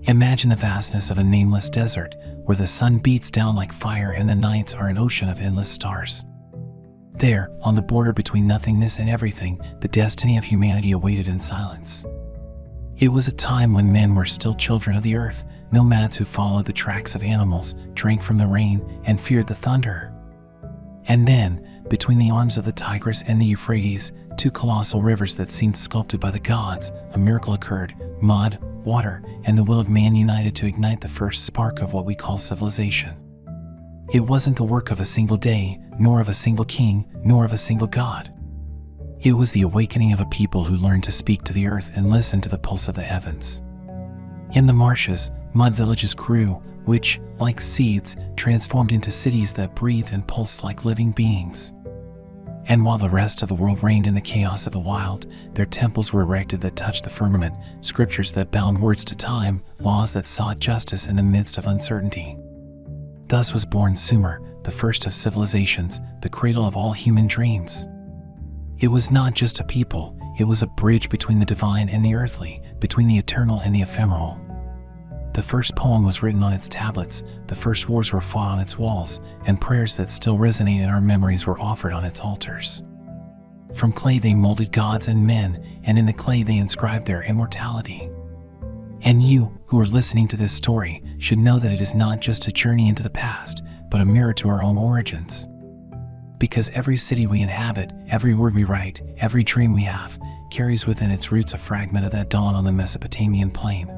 Imagine the vastness of a nameless desert where the sun beats down like fire and the nights are an ocean of endless stars. There, on the border between nothingness and everything, the destiny of humanity awaited in silence. It was a time when men were still children of the earth, nomads who followed the tracks of animals, drank from the rain, and feared the thunder. And then, between the arms of the Tigris and the Euphrates, two colossal rivers that seemed sculpted by the gods, a miracle occurred. Mud, water, and the will of man united to ignite the first spark of what we call civilization. It wasn't the work of a single day, nor of a single king, nor of a single god. It was the awakening of a people who learned to speak to the earth and listen to the pulse of the heavens. In the marshes, mud villages grew, which, like seeds, transformed into cities that breathed and pulsed like living beings. And while the rest of the world reigned in the chaos of the wild, their temples were erected that touched the firmament, scriptures that bound words to time, laws that sought justice in the midst of uncertainty. Thus was born Sumer, the first of civilizations, the cradle of all human dreams. It was not just a people, it was a bridge between the divine and the earthly, between the eternal and the ephemeral. The first poem was written on its tablets, the first wars were fought on its walls, and prayers that still resonate in our memories were offered on its altars. From clay they molded gods and men, and in the clay they inscribed their immortality. And you, who are listening to this story, should know that it is not just a journey into the past, but a mirror to our own origins. Because every city we inhabit, every word we write, every dream we have, carries within its roots a fragment of that dawn on the Mesopotamian plain.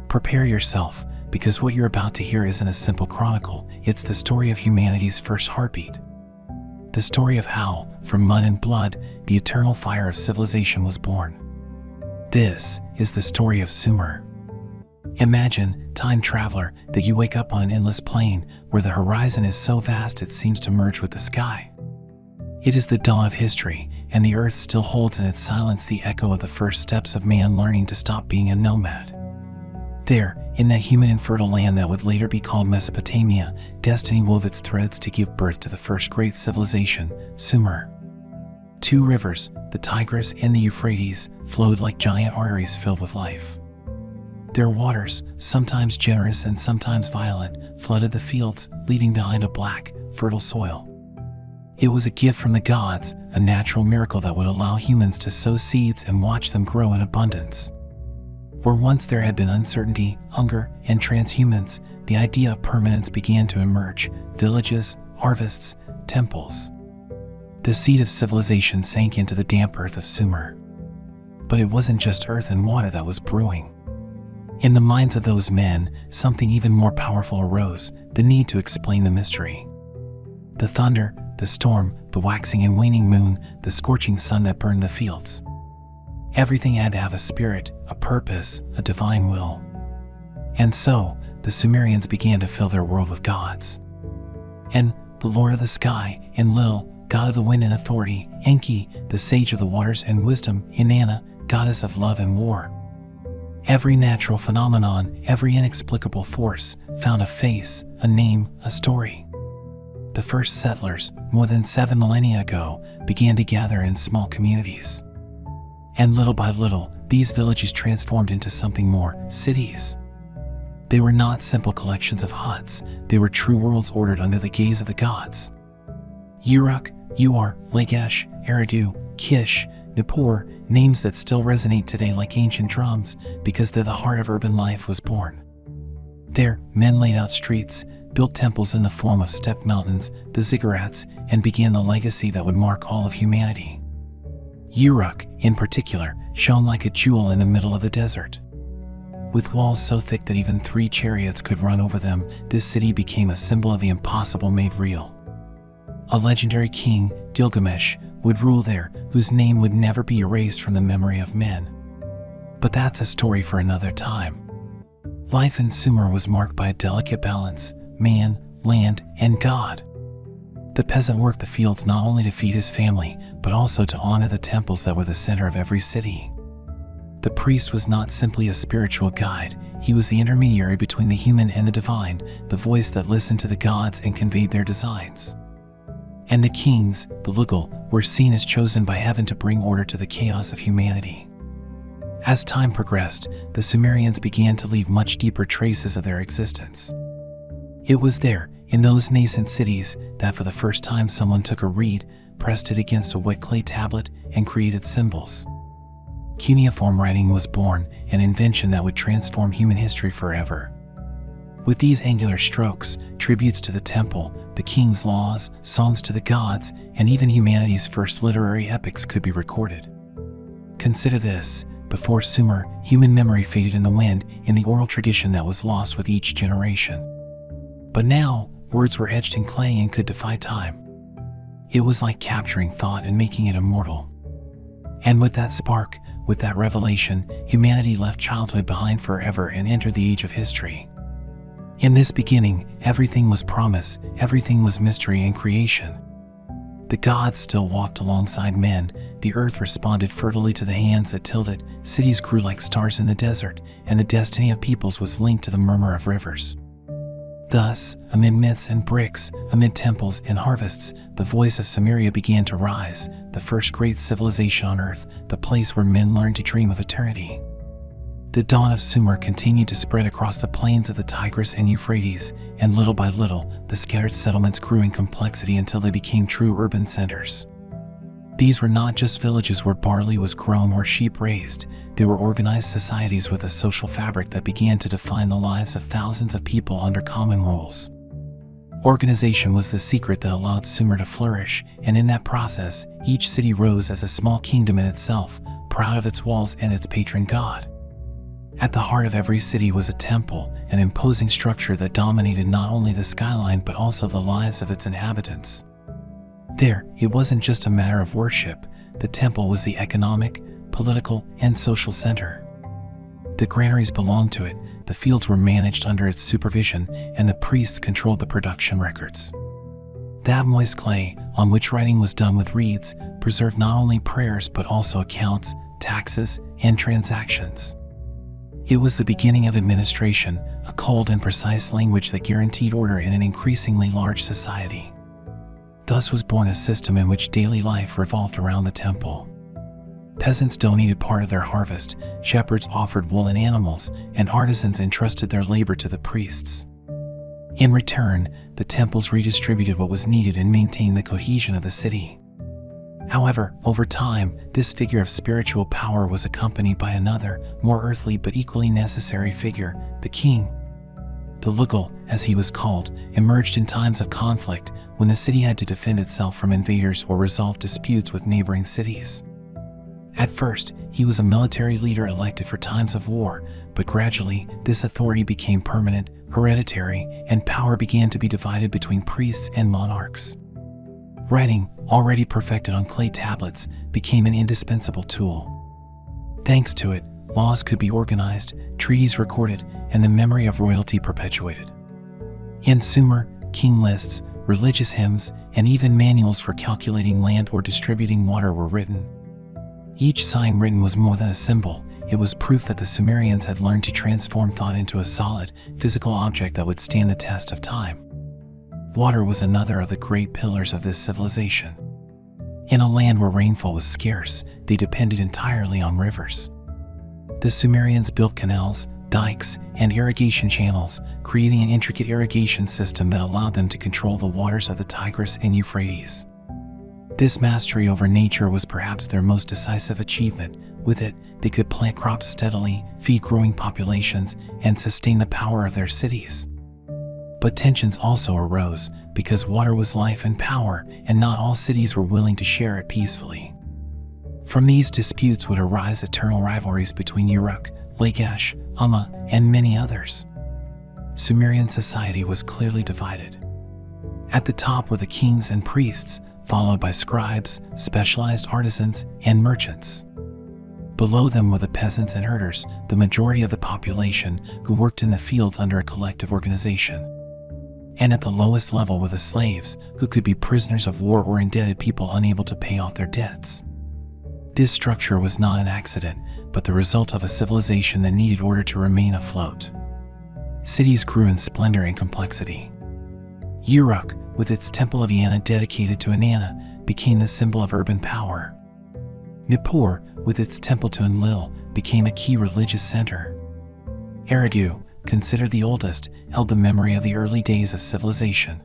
Prepare yourself, because what you're about to hear isn't a simple chronicle, it's the story of humanity's first heartbeat. The story of how, from mud and blood, the eternal fire of civilization was born. This is the story of Sumer. Imagine, time traveler, that you wake up on an endless plain where the horizon is so vast it seems to merge with the sky. It is the dawn of history, and the earth still holds in its silence the echo of the first steps of man learning to stop being a nomad. There, in that human and fertile land that would later be called Mesopotamia, destiny wove its threads to give birth to the first great civilization, Sumer. Two rivers, the Tigris and the Euphrates, flowed like giant arteries filled with life. Their waters, sometimes generous and sometimes violent, flooded the fields, leaving behind a black, fertile soil. It was a gift from the gods, a natural miracle that would allow humans to sow seeds and watch them grow in abundance. Where once there had been uncertainty, hunger, and transhumance, the idea of permanence began to emerge: villages, harvests, temples. The seed of civilization sank into the damp earth of Sumer. But it wasn't just earth and water that was brewing. In the minds of those men, something even more powerful arose: the need to explain the mystery. The thunder, the storm, the waxing and waning moon, the scorching sun that burned the fields. Everything had to have a spirit, a purpose, a divine will. And so, the Sumerians began to fill their world with gods. And the Lord of the Sky, Enlil, god of the wind and authority; Enki, the sage of the waters and wisdom; Inanna, goddess of love and war. Every natural phenomenon, every inexplicable force, found a face, a name, a story. The first settlers, more than 7 millennia ago, began to gather in small communities. And little by little, these villages transformed into something more: cities. They were not simple collections of huts, they were true worlds ordered under the gaze of the gods. Uruk, Uar, Lagash, Eridu, Kish, Nippur, names that still resonate today like ancient drums, because they're the heart of urban life was born. There, men laid out streets, built temples in the form of stepped mountains, the ziggurats, and began the legacy that would mark all of humanity. Uruk, in particular, shone like a jewel in the middle of the desert. With walls so thick that even 3 chariots could run over them, this city became a symbol of the impossible made real. A legendary king, Gilgamesh, would rule there, whose name would never be erased from the memory of men. But that's a story for another time. Life in Sumer was marked by a delicate balance: man, land, and God. The peasant worked the fields not only to feed his family, but also to honor the temples that were the center of every city. The priest was not simply a spiritual guide, he was the intermediary between the human and the divine, the voice that listened to the gods and conveyed their designs. And the kings, the Lugal, were seen as chosen by heaven to bring order to the chaos of humanity. As time progressed, the Sumerians began to leave much deeper traces of their existence. It was there, in those nascent cities, that for the first time someone took a reed, pressed it against a wet clay tablet, and created symbols. Cuneiform writing was born, an invention that would transform human history forever. With these angular strokes, tributes to the temple, the king's laws, songs to the gods, and even humanity's first literary epics could be recorded. Consider this: before Sumer, human memory faded in the wind, in the oral tradition that was lost with each generation. But now, words were etched in clay and could defy time. It was like capturing thought and making it immortal. And with that spark, with that revelation, humanity left childhood behind forever and entered the age of history. In this beginning, everything was promise, everything was mystery and creation. The gods still walked alongside men, the earth responded fertily to the hands that tilled it, cities grew like stars in the desert, and the destiny of peoples was linked to the murmur of rivers. Thus, amid myths and bricks, amid temples and harvests, the voice of Sumeria began to rise, the first great civilization on earth, the place where men learned to dream of eternity. The dawn of Sumer continued to spread across the plains of the Tigris and Euphrates, and little by little, the scattered settlements grew in complexity until they became true urban centers. These were not just villages where barley was grown or sheep raised. They were organized societies with a social fabric that began to define the lives of thousands of people under common rules. Organization was the secret that allowed Sumer to flourish, and in that process, each city rose as a small kingdom in itself, proud of its walls and its patron god. At the heart of every city was a temple, an imposing structure that dominated not only the skyline but also the lives of its inhabitants. There, it wasn't just a matter of worship. The temple was the economic, political, and social center. The granaries belonged to it, the fields were managed under its supervision, and the priests controlled the production records. That moist clay, on which writing was done with reeds, preserved not only prayers but also accounts, taxes, and transactions. It was the beginning of administration, a cold and precise language that guaranteed order in an increasingly large society. Thus was born a system in which daily life revolved around the temple. Peasants donated part of their harvest, shepherds offered wool and animals, and artisans entrusted their labor to the priests. In return, the temples redistributed what was needed and maintained the cohesion of the city. However, over time, this figure of spiritual power was accompanied by another, more earthly but equally necessary figure, the king. The Lugal, as he was called, emerged in times of conflict, when the city had to defend itself from invaders or resolve disputes with neighboring cities. At first, he was a military leader elected for times of war, but gradually, this authority became permanent, hereditary, and power began to be divided between priests and monarchs. Writing, already perfected on clay tablets, became an indispensable tool. Thanks to it, laws could be organized, treaties recorded, and the memory of royalty perpetuated. In Sumer, king lists, religious hymns, and even manuals for calculating land or distributing water were written. Each sign written was more than a symbol. It was proof that the Sumerians had learned to transform thought into a solid, physical object that would stand the test of time. Water was another of the great pillars of this civilization. In a land where rainfall was scarce, they depended entirely on rivers. The Sumerians built canals, dikes, and irrigation channels, creating an intricate irrigation system that allowed them to control the waters of the Tigris and Euphrates. This mastery over nature was perhaps their most decisive achievement. With it, they could plant crops steadily, feed growing populations, and sustain the power of their cities. But tensions also arose, because water was life and power, and not all cities were willing to share it peacefully. From these disputes would arise eternal rivalries between Uruk, Lagash, Umma, and many others. Sumerian society was clearly divided. At the top were the kings and priests, followed by scribes, specialized artisans, and merchants. Below them were the peasants and herders, the majority of the population, who worked in the fields under a collective organization. And at the lowest level were the slaves, who could be prisoners of war or indebted people unable to pay off their debts. This structure was not an accident, but the result of a civilization that needed order to remain afloat. Cities grew in splendor and complexity. Uruk, with its temple of Inanna dedicated to Inanna, became the symbol of urban power. Nippur, with its temple to Enlil, became a key religious center. Eridu, considered the oldest, held the memory of the early days of civilization.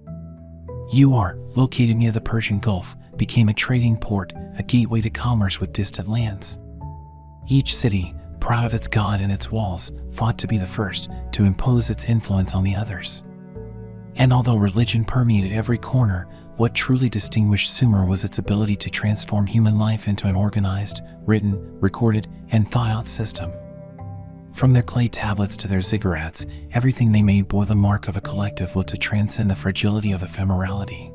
Ur, located near the Persian Gulf, became a trading port, a gateway to commerce with distant lands. Each city, proud of its god and its walls, fought to be the first to impose its influence on the others. And although religion permeated every corner, what truly distinguished Sumer was its ability to transform human life into an organized, written, recorded, and thought-out system. From their clay tablets to their ziggurats, everything they made bore the mark of a collective will to transcend the fragility of ephemerality.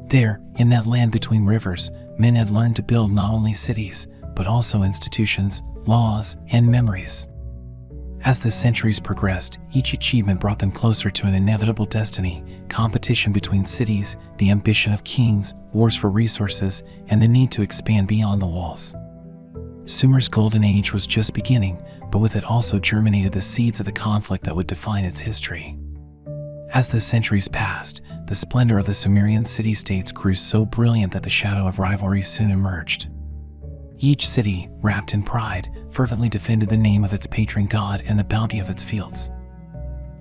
There, in that land between rivers, men had learned to build not only cities, but also institutions, laws, and memories. As the centuries progressed, each achievement brought them closer to an inevitable destiny: competition between cities, the ambition of kings, wars for resources, and the need to expand beyond the walls. Sumer's golden age was just beginning, but with it also germinated the seeds of the conflict that would define its history. As the centuries passed, the splendor of the Sumerian city-states grew so brilliant that the shadow of rivalry soon emerged. Each city, wrapped in pride, fervently defended the name of its patron god and the bounty of its fields.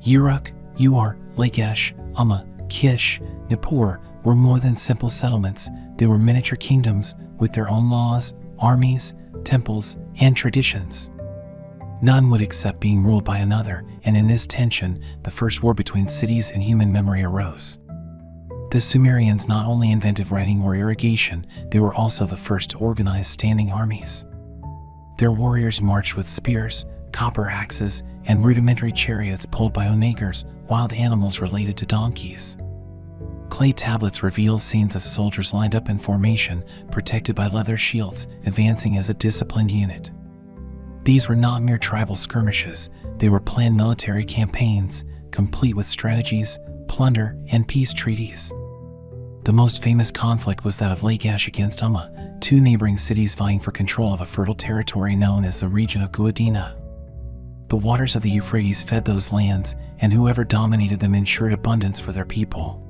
Uruk, Ur, Lakesh, Umma, Kish, Nippur were more than simple settlements. They were miniature kingdoms with their own laws, armies, temples, and traditions. None would accept being ruled by another, and in this tension, the first war between cities and human memory arose. The Sumerians not only invented writing or irrigation, they were also the first to organize standing armies. Their warriors marched with spears, copper axes, and rudimentary chariots pulled by onagers, wild animals related to donkeys. Clay tablets reveal scenes of soldiers lined up in formation, protected by leather shields, advancing as a disciplined unit. These were not mere tribal skirmishes, they were planned military campaigns, complete with strategies, plunder, and peace treaties. The most famous conflict was that of Lakesh against Umma, two neighboring cities vying for control of a fertile territory known as the region of Guadina. The waters of the Euphrates fed those lands, and whoever dominated them ensured abundance for their people.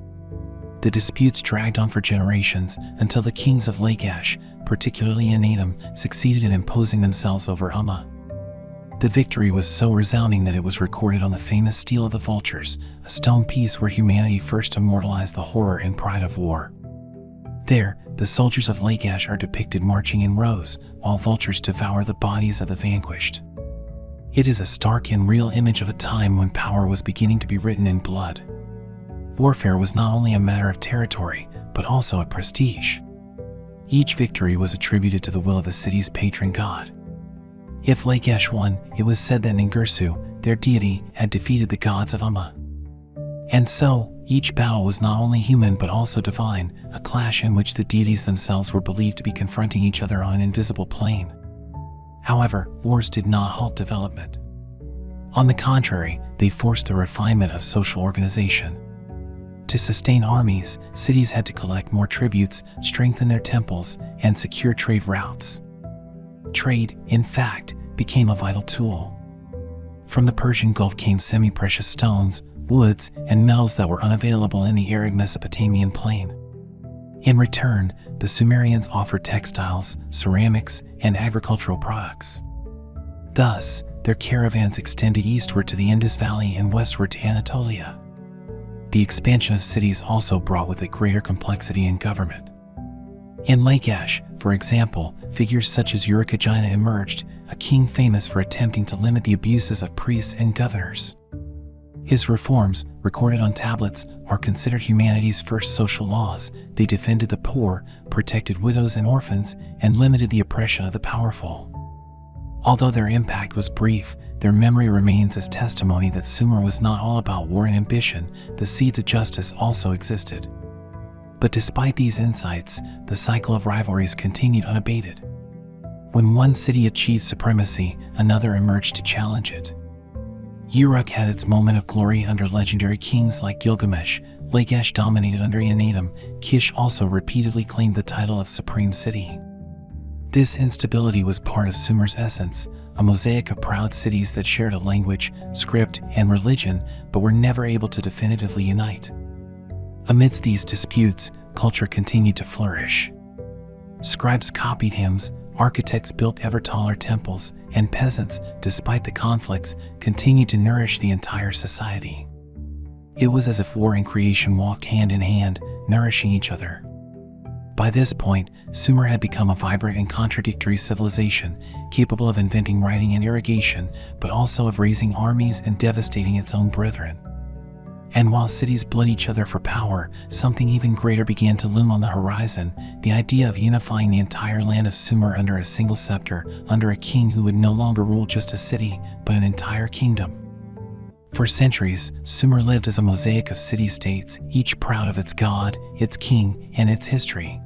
The disputes dragged on for generations until the kings of Lakesh, particularly in Edom, succeeded in imposing themselves over Umma. The victory was so resounding that it was recorded on the famous Stele of the Vultures, a stone piece where humanity first immortalized the horror and pride of war. There, the soldiers of Lakesh are depicted marching in rows, while vultures devour the bodies of the vanquished. It is a stark and real image of a time when power was beginning to be written in blood. Warfare was not only a matter of territory, but also of prestige. Each victory was attributed to the will of the city's patron god. If Lakesh won, it was said that Ningirsu, their deity, had defeated the gods of Umma. And so, each battle was not only human but also divine, a clash in which the deities themselves were believed to be confronting each other on an invisible plane. However, wars did not halt development. On the contrary, they forced the refinement of social organization. To sustain armies, cities had to collect more tributes, strengthen their temples, and secure trade routes. Trade, in fact, became a vital tool. From the Persian Gulf came semi-precious stones, woods, and metals that were unavailable in the arid Mesopotamian plain. In return, the Sumerians offered textiles, ceramics, and agricultural products. Thus, their caravans extended eastward to the Indus Valley and westward to Anatolia. The expansion of cities also brought with it greater complexity in government. In Lakesh, for example, figures such as Urukagina emerged, a king famous for attempting to limit the abuses of priests and governors. His reforms, recorded on tablets, are considered humanity's first social laws. They defended the poor, protected widows and orphans, and limited the oppression of the powerful. Although their impact was brief, their memory remains as testimony that Sumer was not all about war and ambition. The seeds of justice also existed. But despite these insights, the cycle of rivalries continued unabated. When one city achieved supremacy, another emerged to challenge it. Uruk had its moment of glory under legendary kings like Gilgamesh. Lakesh dominated under Enedem. Kish also repeatedly claimed the title of supreme city. This instability was part of Sumer's essence, a mosaic of proud cities that shared a language, script, and religion, but were never able to definitively unite. Amidst these disputes, culture continued to flourish. Scribes copied hymns, Architects built ever taller temples, and peasants, despite the conflicts, continued to nourish the entire society. It was as if war and creation walked hand in hand, nourishing each other. By this point, Sumer had become a vibrant and contradictory civilization, capable of inventing writing and irrigation, but also of raising armies and devastating its own brethren. And while cities bled each other for power, something even greater began to loom on the horizon: the idea of unifying the entire land of Sumer under a single scepter, under a king who would no longer rule just a city, but an entire kingdom. For centuries, Sumer lived as a mosaic of city-states, each proud of its god, its king, and its history.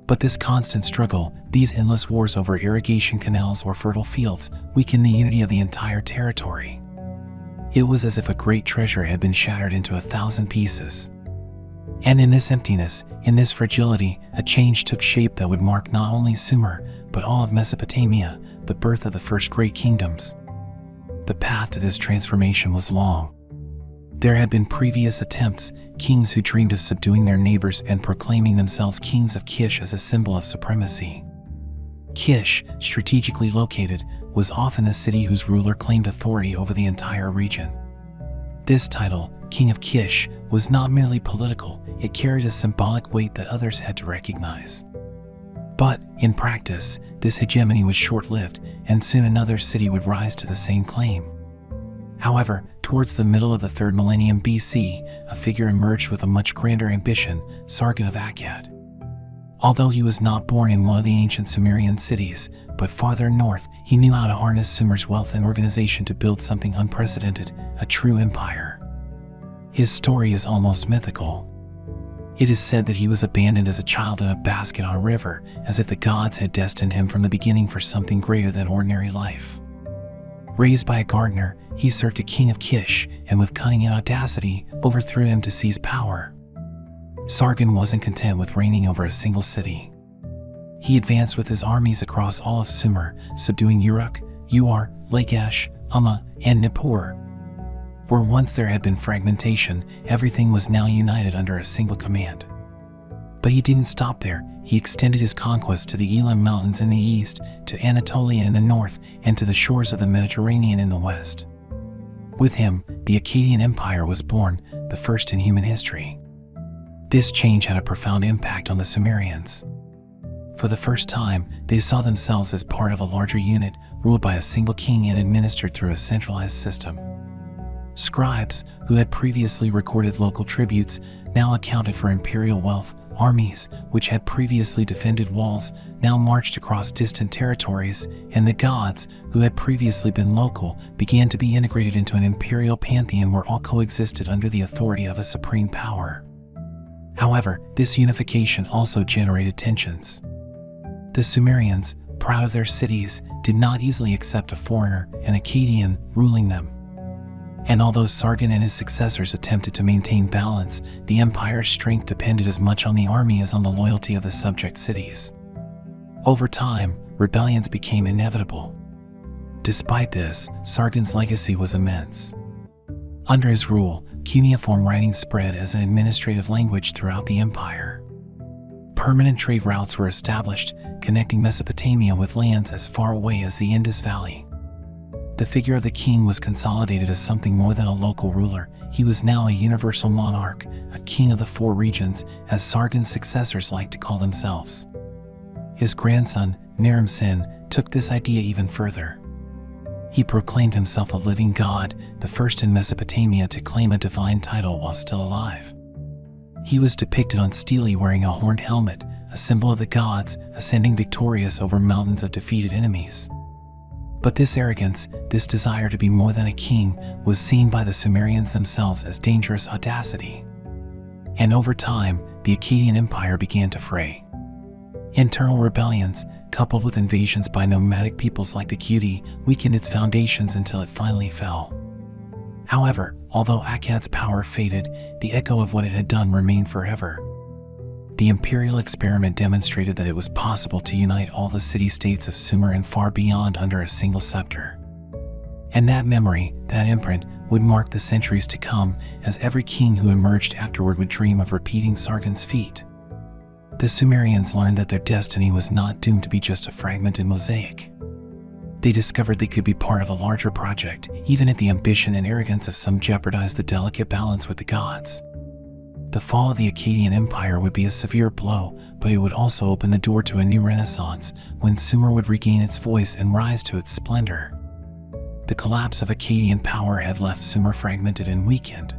But this constant struggle, these endless wars over irrigation canals or fertile fields, weakened the unity of the entire territory. It was as if a great treasure had been shattered into 1,000 pieces. And in this emptiness, in this fragility, a change took shape that would mark not only Sumer, but all of Mesopotamia, the birth of the first great kingdoms. The path to this transformation was long. There had been previous attempts, kings who dreamed of subduing their neighbors and proclaiming themselves kings of Kish as a symbol of supremacy. Kish, strategically located, was often the city whose ruler claimed authority over the entire region. This title, King of Kish, was not merely political, it carried a symbolic weight that others had to recognize. But, in practice, this hegemony was short-lived, and soon another city would rise to the same claim. However, towards the middle of the 3rd millennium BC, a figure emerged with a much grander ambition: Sargon of Akkad. Although he was not born in one of the ancient Sumerian cities, but farther north, he knew how to harness Sumer's wealth and organization to build something unprecedented: a true empire. His story is almost mythical. It is said that he was abandoned as a child in a basket on a river, as if the gods had destined him from the beginning for something greater than ordinary life. Raised by a gardener, he served a king of Kish, and with cunning and audacity, overthrew him to seize power. Sargon wasn't content with reigning over a single city. He advanced with his armies across all of Sumer, subduing Uruk, Uar, Lagash, Umma, and Nippur. Where once there had been fragmentation, everything was now united under a single command. But he didn't stop there. He extended his conquest to the Elam Mountains in the east, to Anatolia in the north, and to the shores of the Mediterranean in the west. With him, the Akkadian Empire was born, the first in human history. This change had a profound impact on the Sumerians. For the first time, they saw themselves as part of a larger unit, ruled by a single king and administered through a centralized system. Scribes, who had previously recorded local tributes, now accounted for imperial wealth. Armies, which had previously defended walls, now marched across distant territories, and the gods, who had previously been local, began to be integrated into an imperial pantheon where all coexisted under the authority of a supreme power. However, this unification also generated tensions. The Sumerians, proud of their cities, did not easily accept a foreigner, an Akkadian, ruling them. And although Sargon and his successors attempted to maintain balance, the empire's strength depended as much on the army as on the loyalty of the subject cities. Over time, rebellions became inevitable. Despite this, Sargon's legacy was immense. Under his rule, cuneiform writing spread as an administrative language throughout the empire. Permanent trade routes were established, connecting Mesopotamia with lands as far away as the Indus Valley. The figure of the king was consolidated as something more than a local ruler. He was now a universal monarch, a king of the 4 regions, as Sargon's successors liked to call themselves. His grandson, Naram-Sin, took this idea even further. He proclaimed himself a living god, the first in Mesopotamia to claim a divine title while still alive. He was depicted on stelae wearing a horned helmet, a symbol of the gods, ascending victorious over mountains of defeated enemies. But this arrogance, this desire to be more than a king, was seen by the Sumerians themselves as dangerous audacity. And over time, the Akkadian Empire began to fray. Internal rebellions, coupled with invasions by nomadic peoples like the Kuti, weakened its foundations until it finally fell. However, although Akkad's power faded, the echo of what it had done remained forever. The imperial experiment demonstrated that it was possible to unite all the city-states of Sumer and far beyond under a single scepter. And that memory, that imprint, would mark the centuries to come, as every king who emerged afterward would dream of repeating Sargon's feat. the Sumerians learned that their destiny was not doomed to be just a fragmented mosaic. They discovered they could be part of a larger project, even if the ambition and arrogance of some jeopardized the delicate balance with the gods. The fall of the Akkadian Empire would be a severe blow, but it would also open the door to a new renaissance, when Sumer would regain its voice and rise to its splendor. The collapse of Akkadian power had left Sumer fragmented and weakened.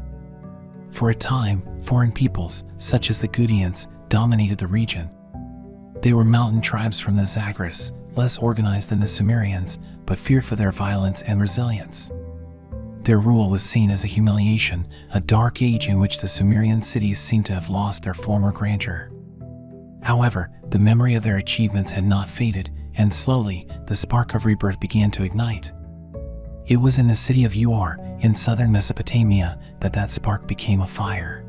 For a time, foreign peoples, such as the Gudians, dominated the region. They were mountain tribes from the Zagros, less organized than the Sumerians, but feared for their violence and resilience. Their rule was seen as a humiliation, a dark age in which the Sumerian cities seemed to have lost their former grandeur. However, the memory of their achievements had not faded, and slowly, the spark of rebirth began to ignite. It was in the city of Ur, in southern Mesopotamia, that spark became a fire.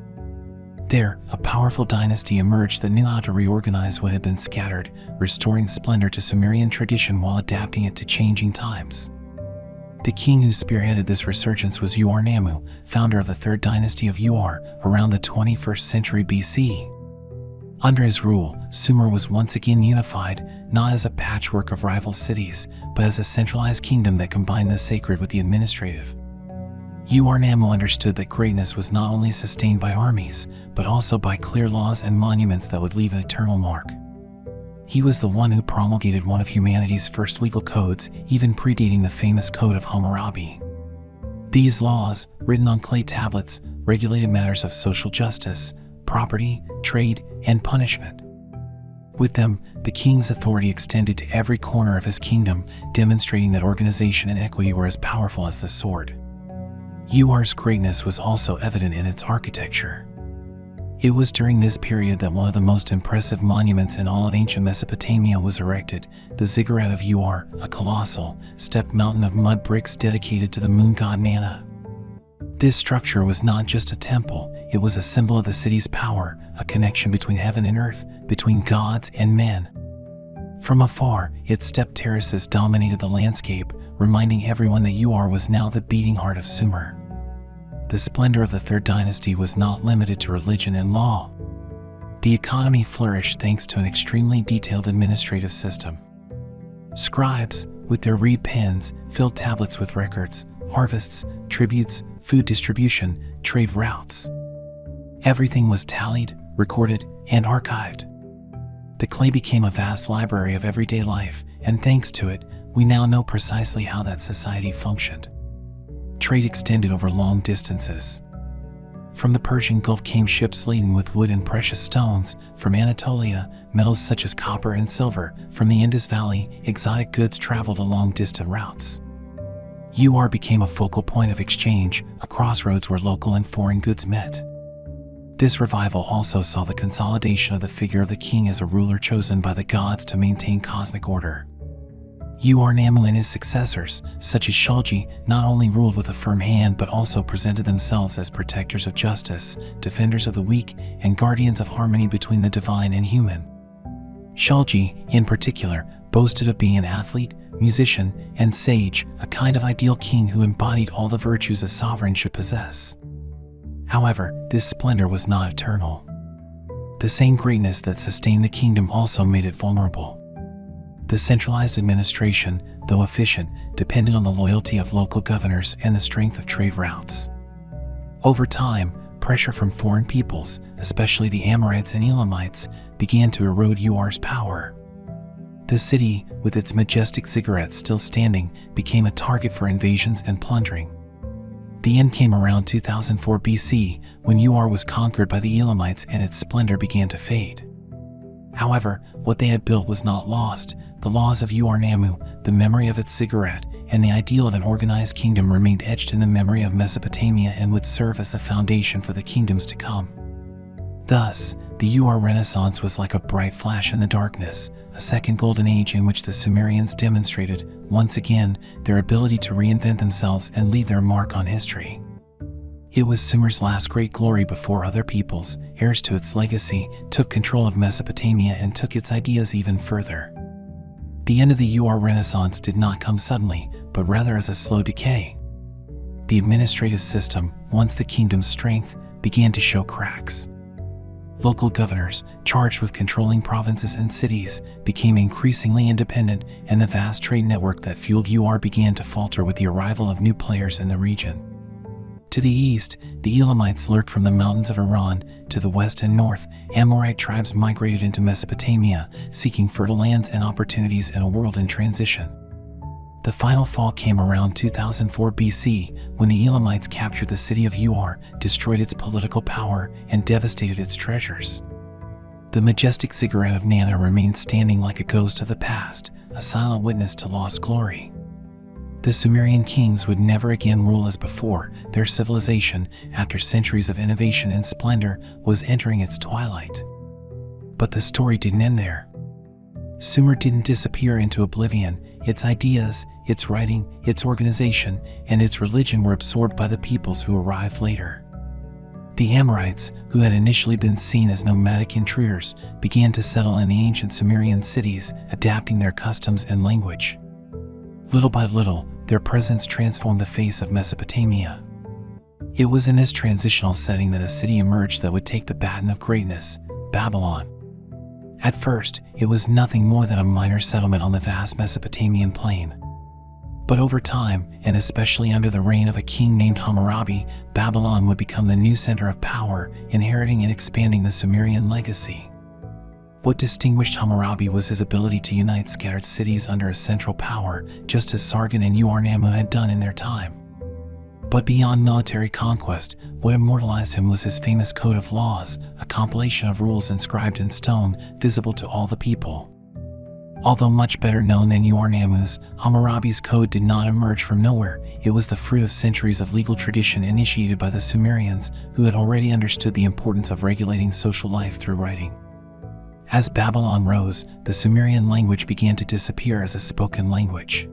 There, a powerful dynasty emerged that knew how to reorganize what had been scattered, restoring splendor to Sumerian tradition while adapting it to changing times. The king who spearheaded this resurgence was Ur-Nammu, founder of the third dynasty of Ur, around the 21st century BC. Under his rule, Sumer was once again unified, not as a patchwork of rival cities, but as a centralized kingdom that combined the sacred with the administrative. Ur-Nammu understood that greatness was not only sustained by armies, but also by clear laws and monuments that would leave an eternal mark. He was the one who promulgated one of humanity's first legal codes, even predating the famous Code of Hammurabi. These laws, written on clay tablets, regulated matters of social justice, property, trade, and punishment. With them, the king's authority extended to every corner of his kingdom, demonstrating that organization and equity were as powerful as the sword. Ur's greatness was also evident in its architecture. It was during this period that one of the most impressive monuments in all of ancient Mesopotamia was erected, the ziggurat of Ur, a colossal, stepped mountain of mud bricks dedicated to the moon god Nana. This structure was not just a temple, it was a symbol of the city's power, a connection between heaven and earth, between gods and men. From afar, its stepped terraces dominated the landscape, reminding everyone that Ur was now the beating heart of Sumer. The splendor of the Third Dynasty was not limited to religion and law. The economy flourished thanks to an extremely detailed administrative system. Scribes, with their reed pens, filled tablets with records, harvests, tributes, food distribution, trade routes. Everything was tallied, recorded, and archived. The clay became a vast library of everyday life, and thanks to it, we now know precisely how that society functioned. Trade extended over long distances. From the Persian Gulf came ships laden with wood and precious stones. From Anatolia, metals such as copper and silver. From the Indus Valley, exotic goods traveled along distant routes. Ur became a focal point of exchange, a crossroads where local and foreign goods met. This revival also saw the consolidation of the figure of the king as a ruler chosen by the gods to maintain cosmic order. Ur-Nammu and his successors, such as Shulgi, not only ruled with a firm hand but also presented themselves as protectors of justice, defenders of the weak, and guardians of harmony between the divine and human. Shulgi, in particular, boasted of being an athlete, musician, and sage, a kind of ideal king who embodied all the virtues a sovereign should possess. However, this splendor was not eternal. The same greatness that sustained the kingdom also made it vulnerable. The centralized administration, though efficient, depended on the loyalty of local governors and the strength of trade routes. Over time, pressure from foreign peoples, especially the Amorites and Elamites, began to erode Ur's power. The city, with its majestic ziggurats still standing, became a target for invasions and plundering. The end came around 2004 BC, when Ur was conquered by the Elamites and its splendor began to fade. However, what they had built was not lost. The laws of Ur-Nammu, the memory of its ziggurat, and the ideal of an organized kingdom remained etched in the memory of Mesopotamia and would serve as the foundation for the kingdoms to come. Thus, the Ur Renaissance was like a bright flash in the darkness, a second golden age in which the Sumerians demonstrated, once again, their ability to reinvent themselves and leave their mark on history. It was Sumer's last great glory before other peoples, heirs to its legacy, took control of Mesopotamia and took its ideas even further. The end of the Ur Renaissance did not come suddenly, but rather as a slow decay. The administrative system, once the kingdom's strength, began to show cracks. Local governors, charged with controlling provinces and cities, became increasingly independent, and the vast trade network that fueled UR began to falter with the arrival of new players in the region. To the east, the Elamites lurked from the mountains of Iran. To the west and north, Amorite tribes migrated into Mesopotamia, seeking fertile lands and opportunities in a world in transition. The final fall came around 2004 BC, when the Elamites captured the city of Ur, destroyed its political power, and devastated its treasures. The majestic ziggurat of Nana remained standing like a ghost of the past, a silent witness to lost glory. The Sumerian kings would never again rule as before. Their civilization, after centuries of innovation and splendor, was entering its twilight. But the story didn't end there. Sumer didn't disappear into oblivion. Its ideas, its writing, its organization, and its religion were absorbed by the peoples who arrived later. The Amorites, who had initially been seen as nomadic intruders, began to settle in the ancient Sumerian cities, adapting their customs and language. Little by little, their presence transformed the face of Mesopotamia. It was in this transitional setting that a city emerged that would take the baton of greatness: Babylon. At first, it was nothing more than a minor settlement on the vast Mesopotamian plain. But over time, and especially under the reign of a king named Hammurabi, Babylon would become the new center of power, inheriting and expanding the Sumerian legacy. What distinguished Hammurabi was his ability to unite scattered cities under a central power, just as Sargon and Ur-Nammu had done in their time. But beyond military conquest, what immortalized him was his famous code of laws, a compilation of rules inscribed in stone, visible to all the people. Although much better known than Ur-Nammu's, Hammurabi's code did not emerge from nowhere. It was the fruit of centuries of legal tradition initiated by the Sumerians, who had already understood the importance of regulating social life through writing. As Babylon rose, the Sumerian language began to disappear as a spoken language.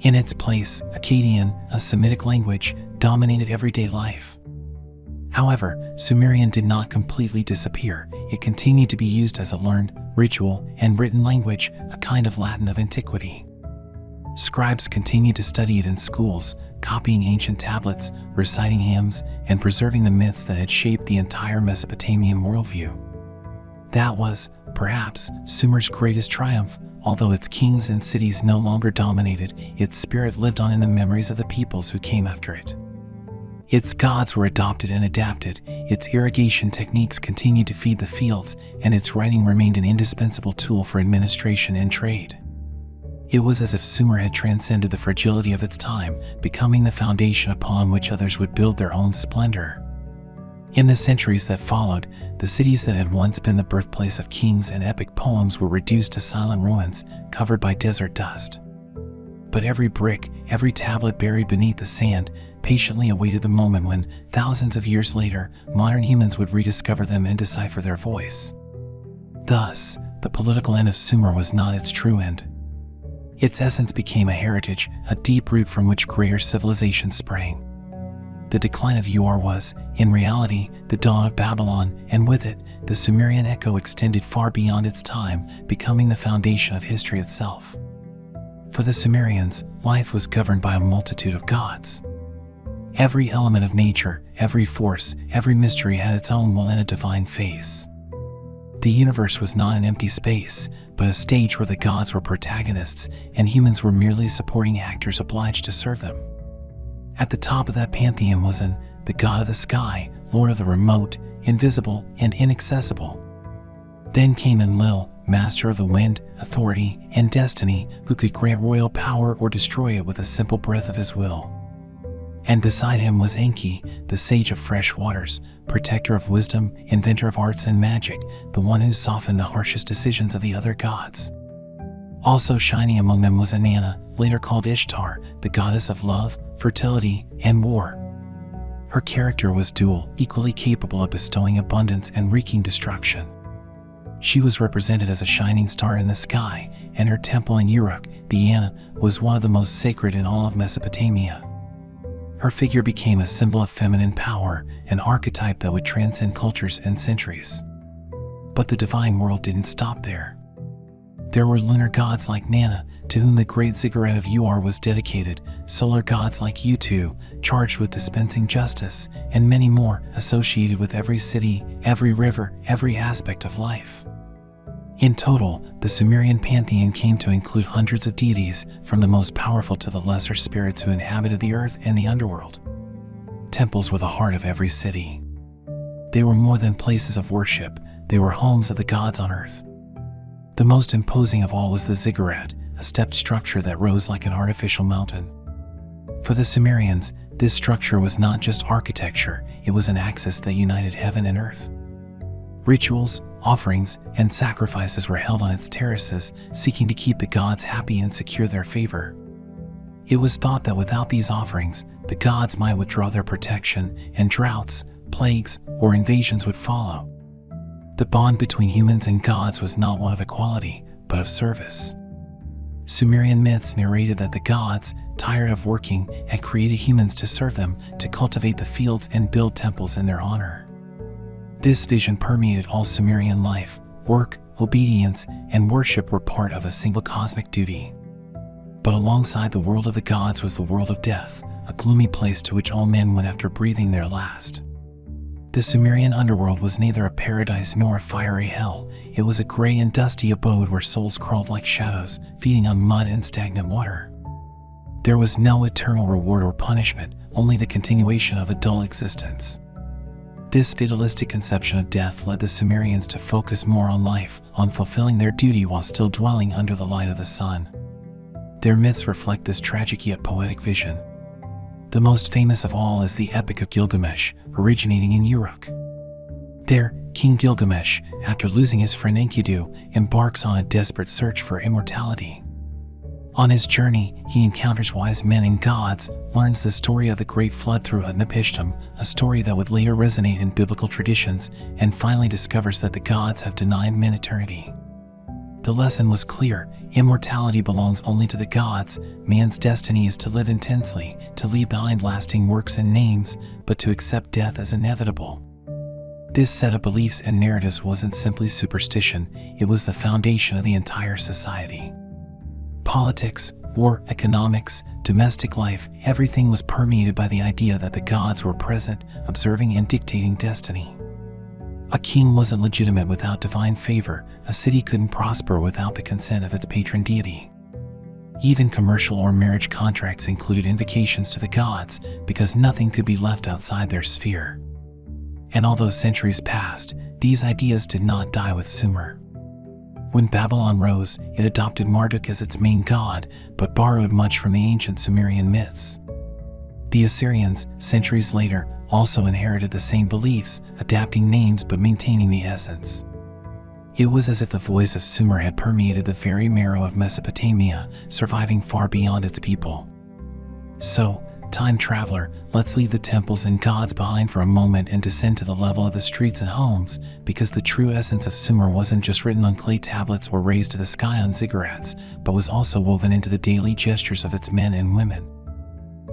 In its place, Akkadian, a Semitic language, dominated everyday life. However, Sumerian did not completely disappear. It continued to be used as a learned, ritual, and written language, a kind of Latin of antiquity. Scribes continued to study it in schools, copying ancient tablets, reciting hymns, and preserving the myths that had shaped the entire Mesopotamian worldview. That was, perhaps, Sumer's greatest triumph. Although its kings and cities no longer dominated, its spirit lived on in the memories of the peoples who came after it. Its gods were adopted and adapted, its irrigation techniques continued to feed the fields, and its writing remained an indispensable tool for administration and trade. It was as if Sumer had transcended the fragility of its time, becoming the foundation upon which others would build their own splendor. In the centuries that followed, the cities that had once been the birthplace of kings and epic poems were reduced to silent ruins, covered by desert dust. But every brick, every tablet buried beneath the sand, patiently awaited the moment when, thousands of years later, modern humans would rediscover them and decipher their voice. Thus, the political end of Sumer was not its true end. Its essence became a heritage, a deep root from which greater civilizations sprang. The decline of Ur was, in reality, the dawn of Babylon, and with it, the Sumerian echo extended far beyond its time, becoming the foundation of history itself. For the Sumerians, life was governed by a multitude of gods. Every element of nature, every force, every mystery had its own will and a divine face. The universe was not an empty space, but a stage where the gods were protagonists, and humans were merely supporting actors obliged to serve them. At the top of that pantheon was the god of the sky, lord of the remote, invisible, and inaccessible. Then came Enlil, master of the wind, authority, and destiny, who could grant royal power or destroy it with a simple breath of his will. And beside him was Enki, the sage of fresh waters, protector of wisdom, inventor of arts and magic, the one who softened the harshest decisions of the other gods. Also shining among them was Inanna, later called Ishtar, the goddess of love, fertility, and war. Her character was dual, equally capable of bestowing abundance and wreaking destruction. She was represented as a shining star in the sky, and her temple in Uruk, the Anna, was one of the most sacred in all of Mesopotamia. Her figure became a symbol of feminine power, an archetype that would transcend cultures and centuries. But the divine world didn't stop there. There were lunar gods like Nana, to whom the great ziggurat of Ur was dedicated, solar gods like Utu, charged with dispensing justice, and many more associated with every city, every river, every aspect of life. In total, the Sumerian pantheon came to include hundreds of deities, from the most powerful to the lesser spirits who inhabited the earth and the underworld. Temples were the heart of every city. They were more than places of worship, they were homes of the gods on earth. The most imposing of all was the ziggurat, a stepped structure that rose like an artificial mountain. For the Sumerians, this structure was not just architecture, it was an axis that united heaven and earth. Rituals, offerings, and sacrifices were held on its terraces, seeking to keep the gods happy and secure their favor. It was thought that without these offerings, the gods might withdraw their protection, and droughts, plagues, or invasions would follow. The bond between humans and gods was not one of equality, but of service. Sumerian myths narrated that the gods, tired of working, had created humans to serve them, to cultivate the fields and build temples in their honor. This vision permeated all Sumerian life. Work, obedience, and worship were part of a single cosmic duty. But alongside the world of the gods was the world of death, a gloomy place to which all men went after breathing their last. The Sumerian underworld was neither a paradise nor a fiery hell. It was a gray and dusty abode where souls crawled like shadows, feeding on mud and stagnant water. There was no eternal reward or punishment, only the continuation of a dull existence. This fatalistic conception of death led the Sumerians to focus more on life, on fulfilling their duty while still dwelling under the light of the sun. Their myths reflect this tragic yet poetic vision. The most famous of all is the Epic of Gilgamesh, originating in Uruk. There, King Gilgamesh, after losing his friend Enkidu, embarks on a desperate search for immortality. On his journey, he encounters wise men and gods, learns the story of the Great Flood through Utnapishtim, a story that would later resonate in biblical traditions, and finally discovers that the gods have denied men eternity. The lesson was clear: immortality belongs only to the gods. Man's destiny is to live intensely, to leave behind lasting works and names, but to accept death as inevitable. This set of beliefs and narratives wasn't simply superstition, it was the foundation of the entire society. Politics, war, economics, domestic life, everything was permeated by the idea that the gods were present, observing and dictating destiny. A king wasn't legitimate without divine favor, a city couldn't prosper without the consent of its patron deity. Even commercial or marriage contracts included invocations to the gods, because nothing could be left outside their sphere. And although centuries passed, these ideas did not die with Sumer. When Babylon rose, it adopted Marduk as its main god, but borrowed much from the ancient Sumerian myths. The Assyrians, centuries later, also inherited the same beliefs, adapting names but maintaining the essence. It was as if the voice of Sumer had permeated the very marrow of Mesopotamia, surviving far beyond its people. So, time traveler, let's leave the temples and gods behind for a moment and descend to the level of the streets and homes, because the true essence of Sumer wasn't just written on clay tablets or raised to the sky on ziggurats, but was also woven into the daily gestures of its men and women.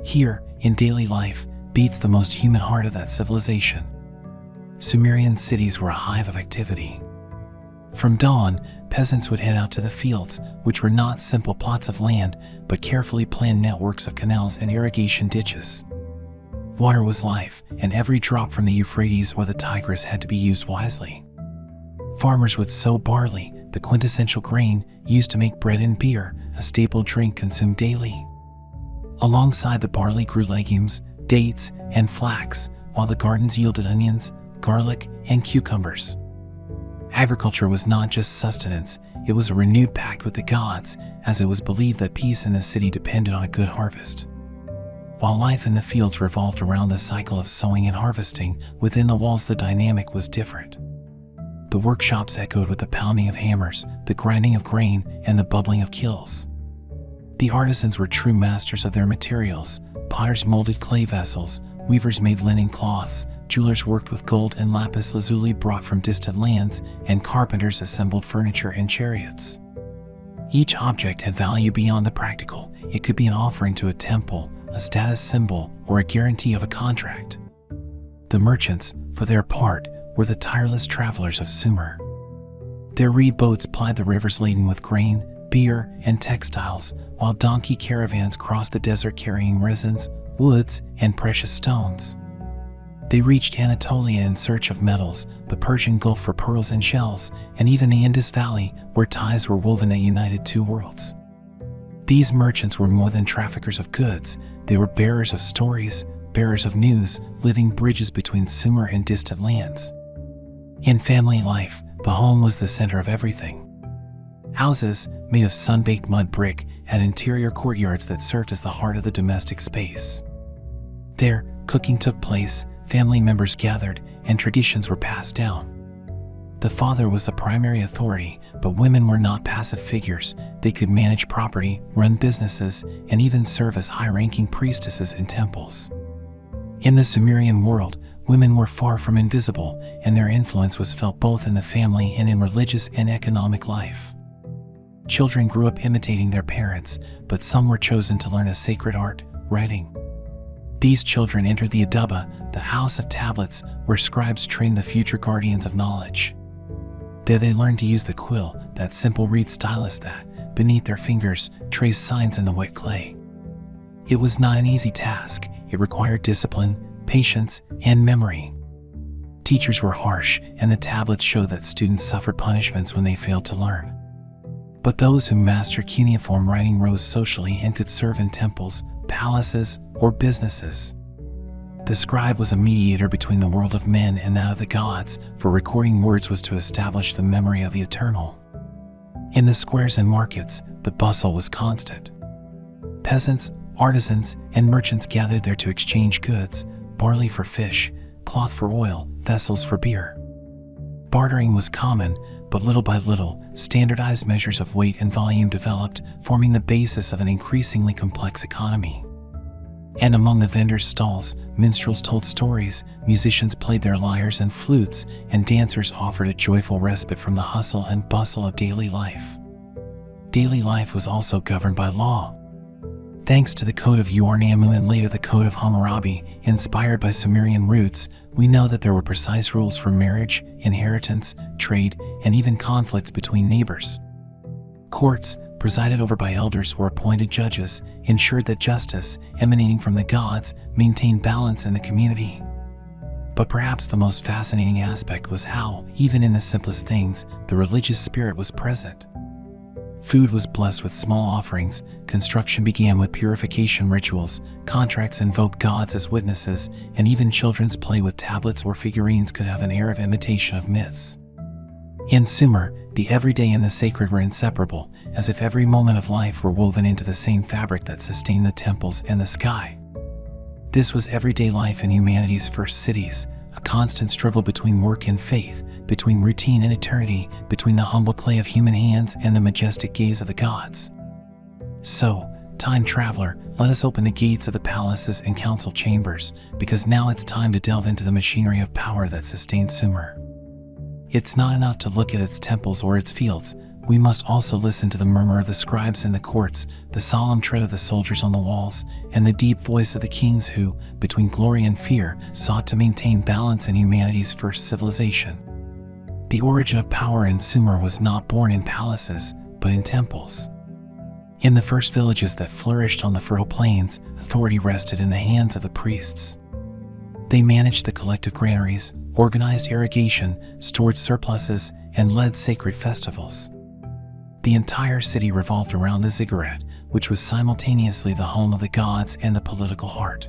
Here, in daily life, beats the most human heart of that civilization. Sumerian cities were a hive of activity. From dawn, peasants would head out to the fields, which were not simple plots of land, but carefully planned networks of canals and irrigation ditches. Water was life, and every drop from the Euphrates or the Tigris had to be used wisely. Farmers would sow barley, the quintessential grain, used to make bread and beer, a staple drink consumed daily. Alongside the barley grew legumes, dates, and flax, while the gardens yielded onions, garlic, and cucumbers. Agriculture was not just sustenance, it was a renewed pact with the gods, as it was believed that peace in the city depended on a good harvest. While life in the fields revolved around the cycle of sowing and harvesting, within the walls the dynamic was different. The workshops echoed with the pounding of hammers, the grinding of grain, and the bubbling of kilns. The artisans were true masters of their materials. Potters molded clay vessels, weavers made linen cloths, jewelers worked with gold and lapis lazuli brought from distant lands, and carpenters assembled furniture and chariots. Each object had value beyond the practical. It could be an offering to a temple, a status symbol, or a guarantee of a contract. The merchants, for their part, were the tireless travelers of Sumer. Their reed boats plied the rivers laden with grain, beer, and textiles, while donkey caravans crossed the desert carrying resins, woods, and precious stones. They reached Anatolia in search of metals, the Persian Gulf for pearls and shells, and even the Indus Valley, where ties were woven that united two worlds. These merchants were more than traffickers of goods. They were bearers of stories, bearers of news, living bridges between Sumer and distant lands. In family life, the home was the center of everything. Houses, made of sun-baked mud brick, had interior courtyards that served as the heart of the domestic space. There, cooking took place, family members gathered, and traditions were passed down. The father was the primary authority, but women were not passive figures. They could manage property, run businesses, and even serve as high-ranking priestesses in temples. In the Sumerian world, women were far from invisible, and their influence was felt both in the family and in religious and economic life. Children grew up imitating their parents, but some were chosen to learn a sacred art, writing. These children entered the Adaba, the house of tablets, where scribes trained the future guardians of knowledge. There they learned to use the quill, that simple reed stylus that, beneath their fingers, traced signs in the wet clay. It was not an easy task. It required discipline, patience, and memory. Teachers were harsh, and the tablets showed that students suffered punishments when they failed to learn. But those who mastered cuneiform writing rose socially and could serve in temples, palaces, or businesses. The scribe was a mediator between the world of men and that of the gods, for recording words was to establish the memory of the eternal. In the squares and markets, the bustle was constant. Peasants, artisans, and merchants gathered there to exchange goods, barley for fish, cloth for oil, vessels for beer. Bartering was common, but little by little, standardized measures of weight and volume developed, forming the basis of an increasingly complex economy. And among the vendors' stalls, minstrels told stories, musicians played their lyres and flutes, and dancers offered a joyful respite from the hustle and bustle of daily life. Daily life was also governed by law. Thanks to the Code of Uarnamu and later the Code of Hammurabi, inspired by Sumerian roots, we know that there were precise rules for marriage, inheritance, trade, and even conflicts between neighbors. Courts, presided over by elders or appointed judges, ensured that justice, emanating from the gods, maintained balance in the community. But perhaps the most fascinating aspect was how, even in the simplest things, the religious spirit was present. Food was blessed with small offerings, construction began with purification rituals, contracts invoked gods as witnesses, and even children's play with tablets or figurines could have an air of imitation of myths. In Sumer, the everyday and the sacred were inseparable, as if every moment of life were woven into the same fabric that sustained the temples and the sky. This was everyday life in humanity's first cities, a constant struggle between work and faith, between routine and eternity, between the humble clay of human hands and the majestic gaze of the gods. So, time traveler, let us open the gates of the palaces and council chambers, because now it's time to delve into the machinery of power that sustained Sumer. It's not enough to look at its temples or its fields. We must also listen to the murmur of the scribes in the courts, the solemn tread of the soldiers on the walls, and the deep voice of the kings who, between glory and fear, sought to maintain balance in humanity's first civilization. The origin of power in Sumer was not born in palaces, but in temples. In the first villages that flourished on the fertile plains, authority rested in the hands of the priests. They managed the collective granaries, organized irrigation, stored surpluses, and led sacred festivals. The entire city revolved around the ziggurat, which was simultaneously the home of the gods and the political heart.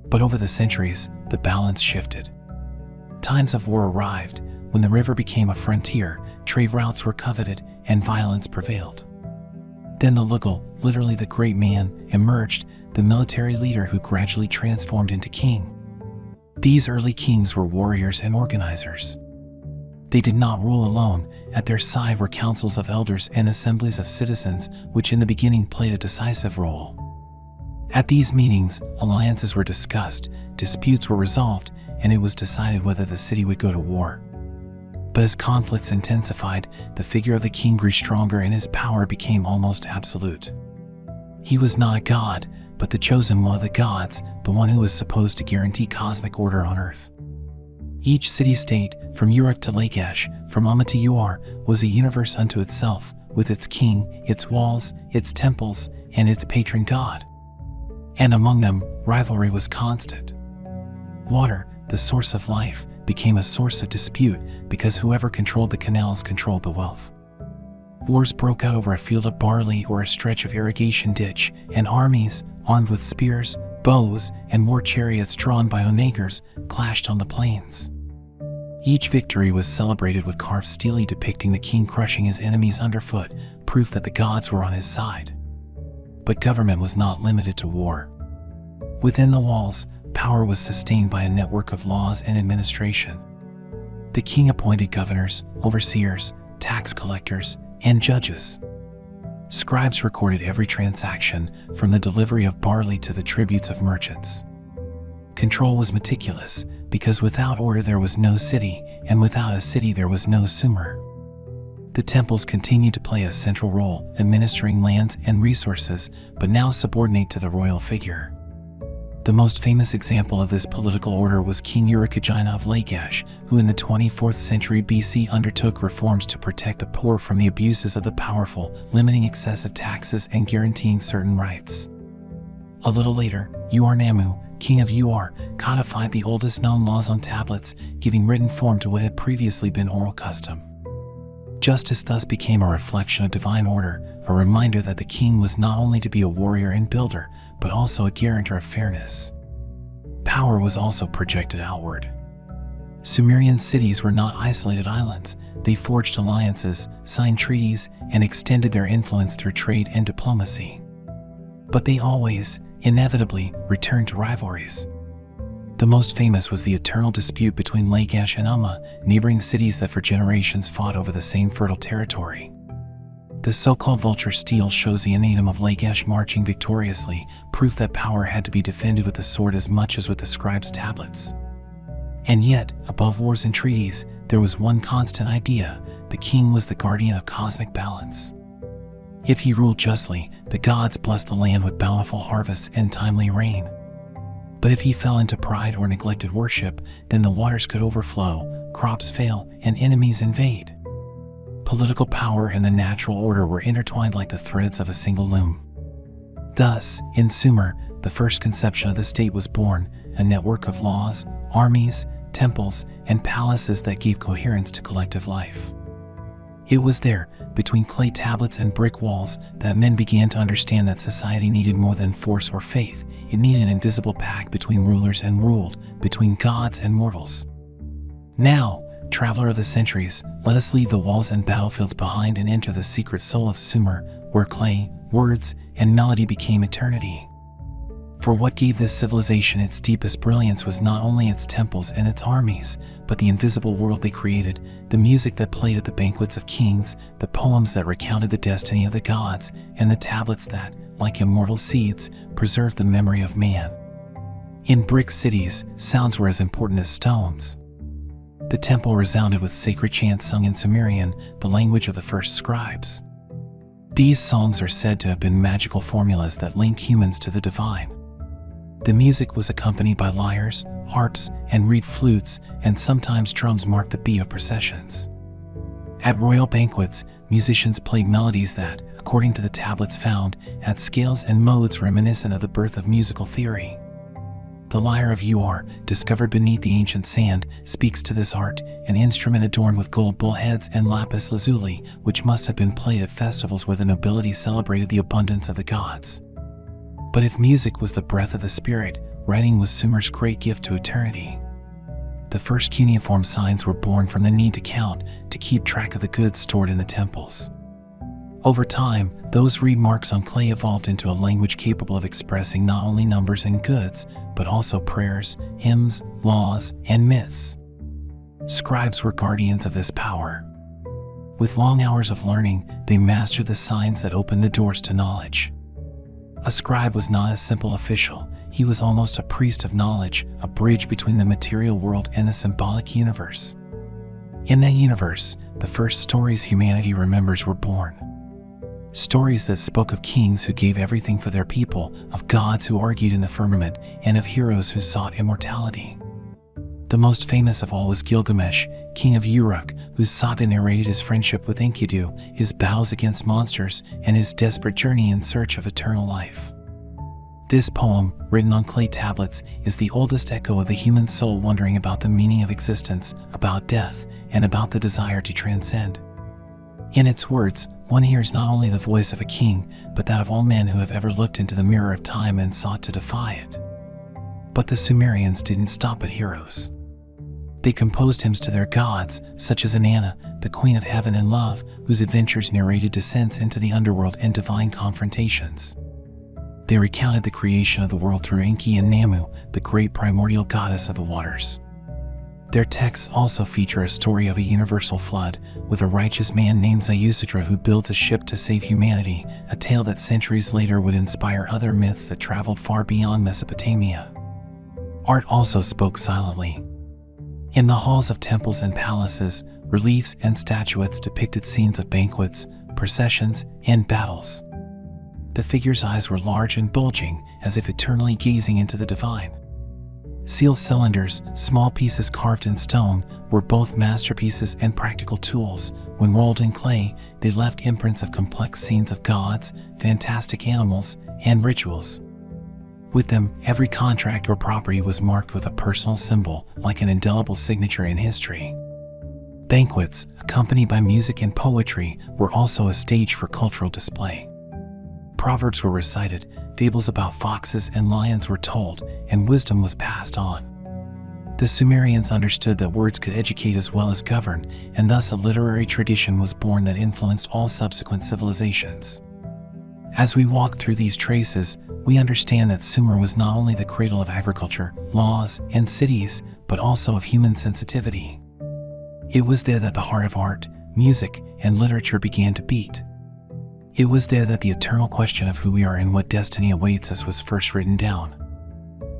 But over the centuries, the balance shifted. Times of war arrived. When the river became a frontier, trade routes were coveted, and violence prevailed. Then the Lugal, literally the great man, emerged, the military leader who gradually transformed into king. These early kings were warriors and organizers. They did not rule alone. At their side were councils of elders and assemblies of citizens, which in the beginning played a decisive role. At these meetings, alliances were discussed, disputes were resolved, and it was decided whether the city would go to war. But as conflicts intensified, the figure of the king grew stronger and his power became almost absolute. He was not a god, but the chosen one of the gods, the one who was supposed to guarantee cosmic order on Earth. Each city-state, from Uruk to Lagash, from Amma to Uar, was a universe unto itself, with its king, its walls, its temples, and its patron god. And among them, rivalry was constant. Water, the source of life, became a source of dispute because whoever controlled the canals controlled the wealth. Wars broke out over a field of barley or a stretch of irrigation ditch, and armies, armed with spears, bows, and war chariots drawn by onagers, clashed on the plains. Each victory was celebrated with carved stele depicting the king crushing his enemies underfoot, proof that the gods were on his side. But government was not limited to war. Within the walls, power was sustained by a network of laws and administration. The king appointed governors, overseers, tax collectors, and judges. Scribes recorded every transaction, from the delivery of barley to the tributes of merchants. Control was meticulous, because without order there was no city, and without a city there was no Sumer. The temples continued to play a central role, administering lands and resources, but now subordinate to the royal figure. The most famous example of this political order was King Urukagina of Lagash, who in the 24th century BC undertook reforms to protect the poor from the abuses of the powerful, limiting excessive taxes and guaranteeing certain rights. A little later, Ur-Nammu, king of Ur, codified the oldest known laws on tablets, giving written form to what had previously been oral custom. Justice thus became a reflection of divine order, a reminder that the king was not only to be a warrior and builder, but also a guarantor of fairness. Power was also projected outward. Sumerian cities were not isolated islands. They forged alliances, signed treaties, and extended their influence through trade and diplomacy. But they always, inevitably, returned to rivalries. The most famous was the eternal dispute between Lagash and Umma, neighboring cities that for generations fought over the same fertile territory. The so-called vulture stele shows the anathem of Lagash marching victoriously, proof that power had to be defended with the sword as much as with the scribe's tablets. And yet, above wars and treaties, there was one constant idea: the king was the guardian of cosmic balance. If he ruled justly, the gods blessed the land with bountiful harvests and timely rain. But if he fell into pride or neglected worship, then the waters could overflow, crops fail, and enemies invade. Political power and the natural order were intertwined like the threads of a single loom. Thus, in Sumer, the first conception of the state was born, a network of laws, armies, temples, and palaces that gave coherence to collective life. It was there, between clay tablets and brick walls, that men began to understand that society needed more than force or faith. It needed an invisible pact between rulers and ruled, between gods and mortals. Now, traveler of the centuries, let us leave the walls and battlefields behind and enter the secret soul of Sumer, where clay, words, and melody became eternity. For what gave this civilization its deepest brilliance was not only its temples and its armies, but the invisible world they created, the music that played at the banquets of kings, the poems that recounted the destiny of the gods, and the tablets that, like immortal seeds, preserved the memory of man. In brick cities, sounds were as important as stones. The temple resounded with sacred chants sung in Sumerian, the language of the first scribes. These songs are said to have been magical formulas that linked humans to the divine. The music was accompanied by lyres, harps, and reed flutes, and sometimes drums marked the beat of processions. At royal banquets, musicians played melodies that, according to the tablets found, had scales and modes reminiscent of the birth of musical theory. The lyre of Ur, discovered beneath the ancient sand, speaks to this art, an instrument adorned with gold bullheads and lapis lazuli, which must have been played at festivals where the nobility celebrated the abundance of the gods. But if music was the breath of the spirit, writing was Sumer's great gift to eternity. The first cuneiform signs were born from the need to count, to keep track of the goods stored in the temples. Over time, those reed marks on clay evolved into a language capable of expressing not only numbers and goods, but also prayers, hymns, laws, and myths. Scribes were guardians of this power. With long hours of learning, they mastered the signs that opened the doors to knowledge. A scribe was not a simple official. He was almost a priest of knowledge, a bridge between the material world and the symbolic universe. In that universe, the first stories humanity remembers were born. Stories that spoke of kings who gave everything for their people, of gods who argued in the firmament, and of heroes who sought immortality. The most famous of all was Gilgamesh. king of Uruk, whose saga narrated his friendship with Enkidu, his battles against monsters, and his desperate journey in search of eternal life. This poem, written on clay tablets, is the oldest echo of the human soul wondering about the meaning of existence, about death, and about the desire to transcend. In its words, one hears not only the voice of a king, but that of all men who have ever looked into the mirror of time and sought to defy it. But the Sumerians didn't stop at heroes. They composed hymns to their gods, such as Inanna, the queen of heaven and love, whose adventures narrated descents into the underworld and divine confrontations. They recounted the creation of the world through Enki and Namu, the great primordial goddess of the waters. Their texts also feature a story of a universal flood, with a righteous man named Ziusudra who builds a ship to save humanity, a tale that centuries later would inspire other myths that traveled far beyond Mesopotamia. Art also spoke silently. In the halls of temples and palaces, reliefs and statuettes depicted scenes of banquets, processions, and battles. The figures' eyes were large and bulging, as if eternally gazing into the divine. Seal cylinders, small pieces carved in stone, were both masterpieces and practical tools. When rolled in clay, they left imprints of complex scenes of gods, fantastic animals, and rituals. With them, every contract or property was marked with a personal symbol, like an indelible signature in history. Banquets, accompanied by music and poetry, were also a stage for cultural display. Proverbs were recited, fables about foxes and lions were told, and wisdom was passed on. The Sumerians understood that words could educate as well as govern, and thus a literary tradition was born that influenced all subsequent civilizations. As we walk through these traces, we understand that Sumer was not only the cradle of agriculture, laws, and cities, but also of human sensitivity. It was there that the heart of art, music, and literature began to beat. It was there that the eternal question of who we are and what destiny awaits us was first written down.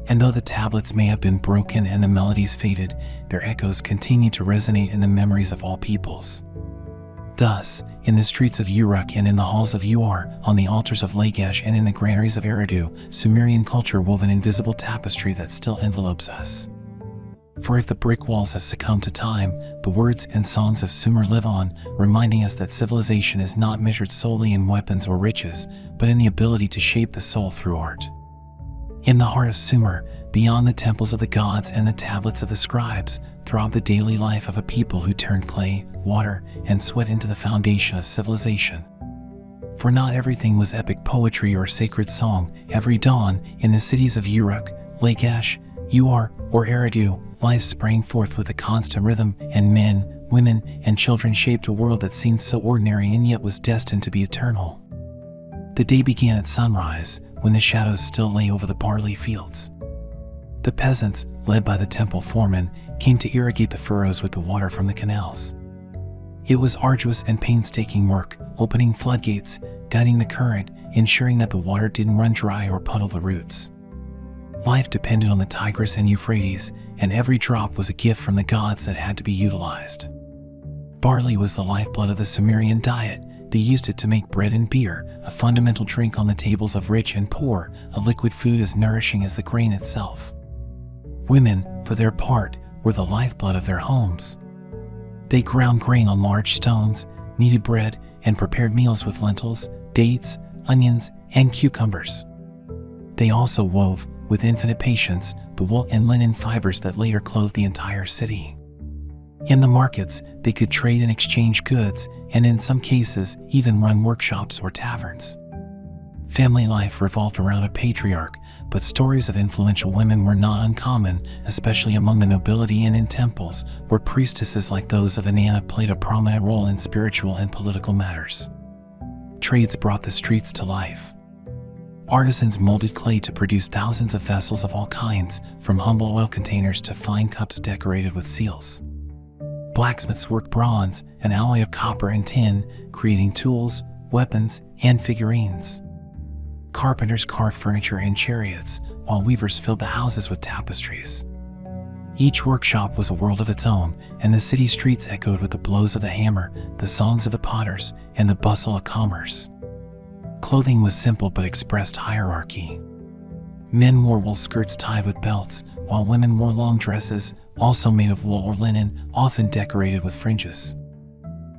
And though the tablets may have been broken and the melodies faded, their echoes continue to resonate in the memories of all peoples. Thus, in the streets of Uruk and in the halls of Ur, on the altars of Lagash and in the granaries of Eridu, Sumerian culture wove an invisible tapestry that still envelopes us. For if the brick walls have succumbed to time, the words and songs of Sumer live on, reminding us that civilization is not measured solely in weapons or riches, but in the ability to shape the soul through art. In the heart of Sumer, beyond the temples of the gods and the tablets of the scribes, throbbed the daily life of a people who turned clay, water, and sweat into the foundation of civilization. For not everything was epic poetry or sacred song. Every dawn, in the cities of Uruk, Lagash, Ur, or Eridu, life sprang forth with a constant rhythm, and men, women, and children shaped a world that seemed so ordinary and yet was destined to be eternal. The day began at sunrise, when the shadows still lay over the barley fields. The peasants, led by the temple foreman, came to irrigate the furrows with the water from the canals. It was arduous and painstaking work, opening floodgates, guiding the current, ensuring that the water didn't run dry or puddle the roots. Life depended on the Tigris and Euphrates, and every drop was a gift from the gods that had to be utilized. Barley was the lifeblood of the Sumerian diet. They used it to make bread and beer, a fundamental drink on the tables of rich and poor, a liquid food as nourishing as the grain itself. Women, for their part, were the lifeblood of their homes. They ground grain on large stones, kneaded bread, and prepared meals with lentils, dates, onions, and cucumbers. They also wove, with infinite patience, the wool and linen fibers that later clothed the entire city. In the markets, they could trade and exchange goods, and in some cases, even run workshops or taverns. Family life revolved around a patriarch, but stories of influential women were not uncommon, especially among the nobility and in temples, where priestesses like those of Inanna played a prominent role in spiritual and political matters. Trades brought the streets to life. Artisans molded clay to produce thousands of vessels of all kinds, from humble oil containers to fine cups decorated with seals. Blacksmiths worked bronze, an alloy of copper and tin, creating tools, weapons, and figurines. Carpenters carved furniture and chariots, while weavers filled the houses with tapestries. Each workshop was a world of its own, and the city streets echoed with the blows of the hammer, the songs of the potters, and the bustle of commerce. Clothing was simple but expressed hierarchy. Men wore wool skirts tied with belts, while women wore long dresses, also made of wool or linen, often decorated with fringes.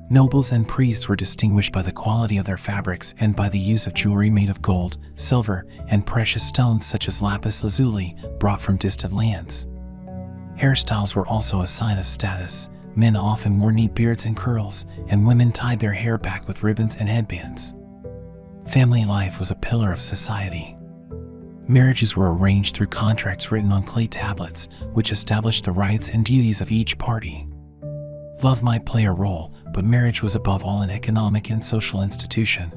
Nobles and priests were distinguished by the quality of their fabrics and by the use of jewelry made of gold, silver, and precious stones such as lapis lazuli, brought from distant lands. Hairstyles were also a sign of status. Men often wore neat beards and curls, and women tied their hair back with ribbons and headbands. Family life was a pillar of society. Marriages were arranged through contracts written on clay tablets, which established the rights and duties of each party. Love might play a role, but marriage was above all an economic and social institution.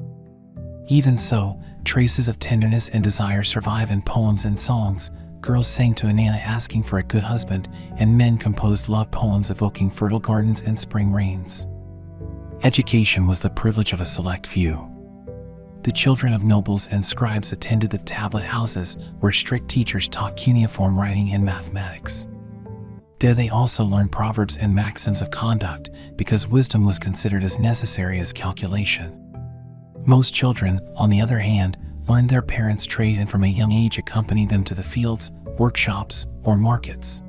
Even so, traces of tenderness and desire survive in poems and songs. Girls sang to Inanna asking for a good husband, and men composed love poems evoking fertile gardens and spring rains. Education was the privilege of a select few. The children of nobles and scribes attended the tablet houses, where strict teachers taught cuneiform writing and mathematics. There they also learned proverbs and maxims of conduct, because wisdom was considered as necessary as calculation. Most children, on the other hand, learned their parents' trade and from a young age accompanied them to the fields, workshops, or markets.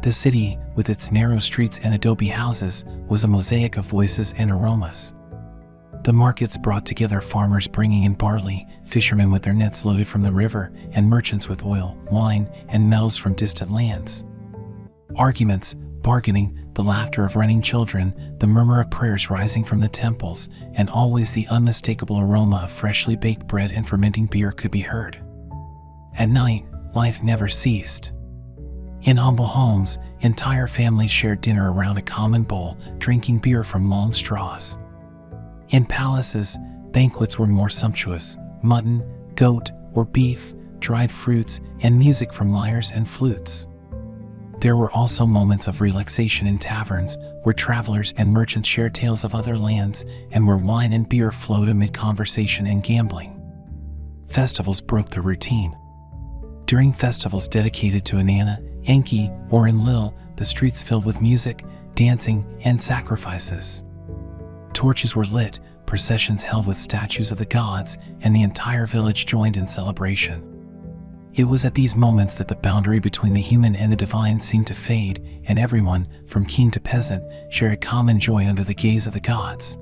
The city, with its narrow streets and adobe houses, was a mosaic of voices and aromas. The markets brought together farmers bringing in barley, fishermen with their nets loaded from the river, and merchants with oil, wine, and metals from distant lands. Arguments, bargaining, the laughter of running children, the murmur of prayers rising from the temples, and always the unmistakable aroma of freshly baked bread and fermenting beer could be heard. At night, life never ceased. In humble homes, entire families shared dinner around a common bowl, drinking beer from long straws. In palaces, banquets were more sumptuous: mutton, goat, or beef, dried fruits, and music from lyres and flutes. There were also moments of relaxation in taverns, where travelers and merchants shared tales of other lands, and where wine and beer flowed amid conversation and gambling. Festivals broke the routine. During festivals dedicated to Inanna, Enki, or Enlil, the streets filled with music, dancing, and sacrifices. Torches were lit, processions held with statues of the gods, and the entire village joined in celebration. It was at these moments that the boundary between the human and the divine seemed to fade, and everyone, from king to peasant, shared a common joy under the gaze of the gods.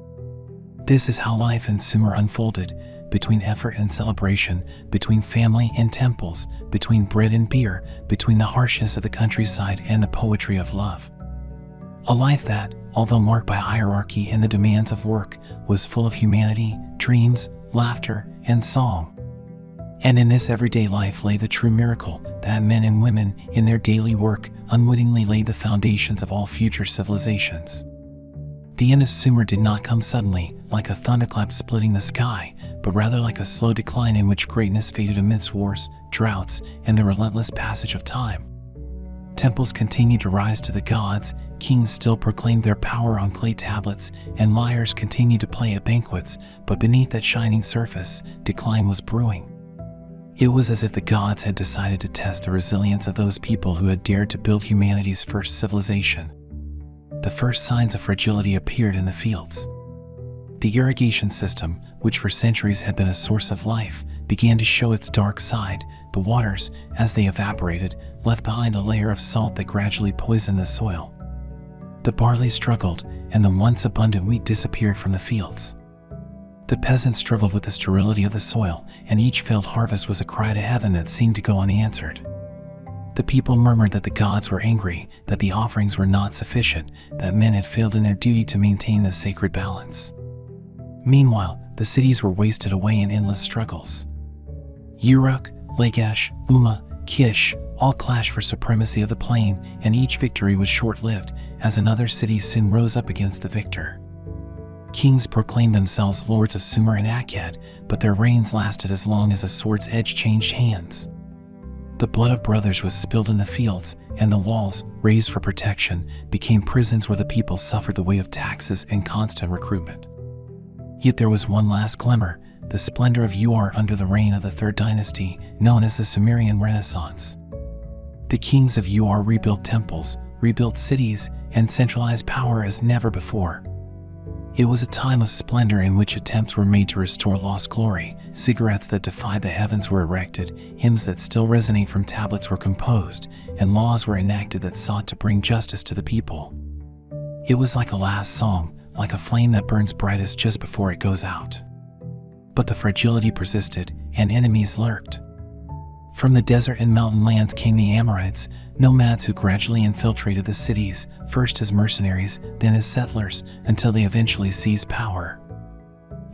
This is how life in Sumer unfolded, between effort and celebration, between family and temples, between bread and beer, between the harshness of the countryside and the poetry of love. A life that, although marked by hierarchy and the demands of work, was full of humanity, dreams, laughter, and song. And in this everyday life lay the true miracle, that men and women, in their daily work, unwittingly laid the foundations of all future civilizations. The end of Sumer did not come suddenly, like a thunderclap splitting the sky, but rather like a slow decline in which greatness faded amidst wars, droughts, and the relentless passage of time. Temples continued to rise to the gods, kings still proclaimed their power on clay tablets, and lyres continued to play at banquets, but beneath that shining surface, decline was brewing. It was as if the gods had decided to test the resilience of those people who had dared to build humanity's first civilization. The first signs of fragility appeared in the fields. The irrigation system, which for centuries had been a source of life, began to show its dark side. The waters, as they evaporated, left behind a layer of salt that gradually poisoned the soil. The barley struggled, and the once abundant wheat disappeared from the fields. The peasants struggled with the sterility of the soil, and each failed harvest was a cry to heaven that seemed to go unanswered. The people murmured that the gods were angry, that the offerings were not sufficient, that men had failed in their duty to maintain the sacred balance. Meanwhile, the cities were wasted away in endless struggles. Uruk, Lagash, Umma, Kish all clashed for supremacy of the plain, and each victory was short-lived, as another city soon rose up against the victor. Kings proclaimed themselves lords of Sumer and Akkad, but their reigns lasted as long as a sword's edge changed hands. The blood of brothers was spilled in the fields, and the walls, raised for protection, became prisons where the people suffered the weight of taxes and constant recruitment. Yet there was one last glimmer, the splendor of Ur under the reign of the Third Dynasty, known as the Sumerian Renaissance. The kings of Ur rebuilt temples, rebuilt cities, and centralized power as never before. It was a time of splendor in which attempts were made to restore lost glory, cigarettes that defied the heavens were erected, hymns that still resonate from tablets were composed, and laws were enacted that sought to bring justice to the people. It was like a last song, like a flame that burns brightest just before it goes out. But the fragility persisted, and enemies lurked. From the desert and mountain lands came the Amorites, nomads who gradually infiltrated the cities, first as mercenaries, then as settlers, until they eventually seized power.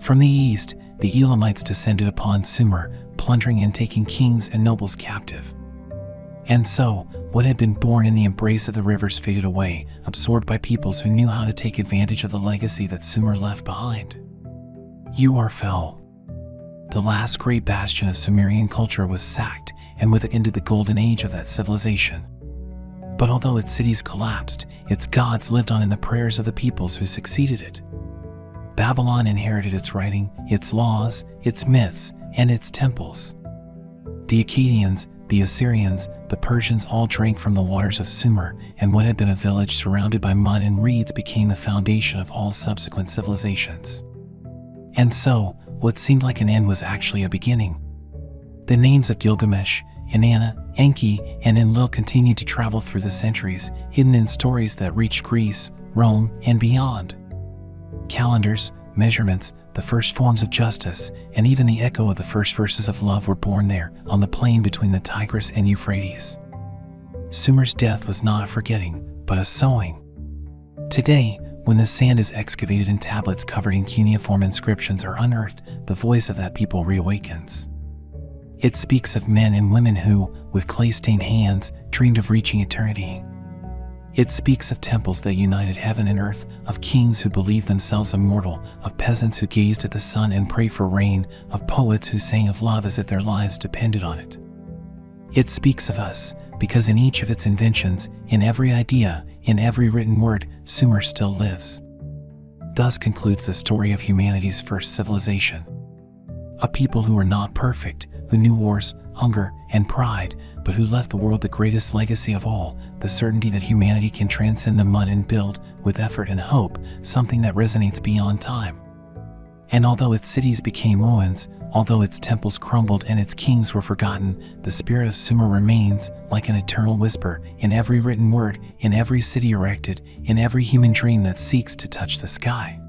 From the east, the Elamites descended upon Sumer, plundering and taking kings and nobles captive. And so, what had been born in the embrace of the rivers faded away, absorbed by peoples who knew how to take advantage of the legacy that Sumer left behind. Ur fell. The last great bastion of Sumerian culture was sacked, and with it ended the golden age of that civilization. But although its cities collapsed, its gods lived on in the prayers of the peoples who succeeded it. Babylon inherited its writing, its laws, its myths, and its temples. The Akkadians, the Assyrians, the Persians all drank from the waters of Sumer, and what had been a village surrounded by mud and reeds became the foundation of all subsequent civilizations. And so, what seemed like an end was actually a beginning. The names of Gilgamesh, Inanna, Enki, and Enlil continued to travel through the centuries, hidden in stories that reached Greece, Rome, and beyond. Calendars, measurements, the first forms of justice, and even the echo of the first verses of love were born there, on the plain between the Tigris and Euphrates. Sumer's death was not a forgetting, but a sowing. Today, when the sand is excavated and tablets covered in cuneiform inscriptions are unearthed, the voice of that people reawakens. It speaks of men and women who, with clay-stained hands, dreamed of reaching eternity. It speaks of temples that united heaven and earth, of kings who believed themselves immortal, of peasants who gazed at the sun and prayed for rain, of poets who sang of love as if their lives depended on it. It speaks of us, because in each of its inventions, in every idea, in every written word, Sumer still lives. Thus concludes the story of humanity's first civilization. A people who were not perfect, who knew wars, hunger, and pride, but who left the world the greatest legacy of all, the certainty that humanity can transcend the mud and build, with effort and hope, something that resonates beyond time. And although its cities became ruins, although its temples crumbled and its kings were forgotten, the spirit of Sumer remains, like an eternal whisper, in every written word, in every city erected, in every human dream that seeks to touch the sky.